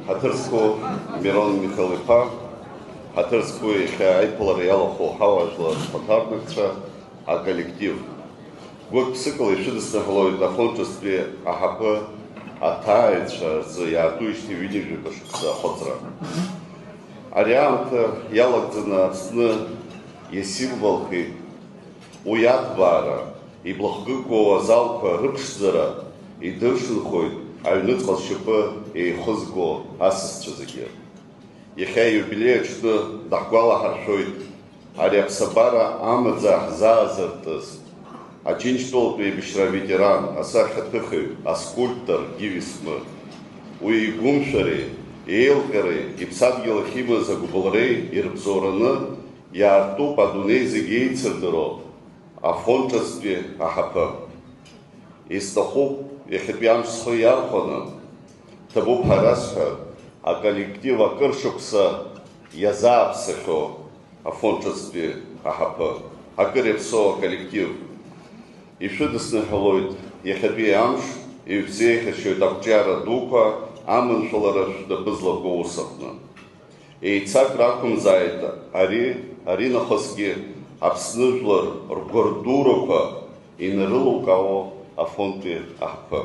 Ҳаҭырзқәоу Мирон Михаил-иԥа, ҳаҭырзқәоу иахьа аиԥылара иалахәу ҳауаажәлар хәаҭарнакцәа, аколлектив. Гәык-ԥсыкала ишәыдысныҳәалоит афронтҿынтәи аҳаԥы аҭааҩцәа рзы иаатәуижьҭеи ҩынҩажәаба шықәса ахәыцра. Ари аамҭа иалагӡаны Аԥсны иасимволхеит уи аҭбаара, иблахкыкуа азалқәа рыԥшӡара идыршанхоит аҩныҵҟа зшьапы еихызго асасцәа зегьы. Иахьа аиубилеи аҽны даҳгәалаҳаршәоит ари аԥсабара амаӡа ҳзаазыртыз Аџьынџьтәылатәи аибашьра аветеран, асахьаҭыхыҩ, аскульптор Гиви Смыр. Уи игәымшәареи, еилҟьареи, иԥсадгьыл ахь имаз агәыбылреи ирыбзоураны иаартуп адунеи зегьы еицырдыруа афронтҿынтәи аҳаԥы. Исҭахуп иахьатәи амш схы иархәаны, ҭабуп ҳәа аколлектив акыр шықәса иазааԥсахьоу афронтҿынтәи аҳаԥы, акыр иаԥсоу аколлектив. Ишәыдысныҳәалоит иахьатәи амш, иҩбзеиӷьашьоит ақәҿиара дуқәа аманшәалара шәнапы злаку ус аҟны. Еицакра ақәымзааит ари нахысгьы Аԥсны жәлар ргәардурақәа инарылукаауа афронттәи аҳаԥы.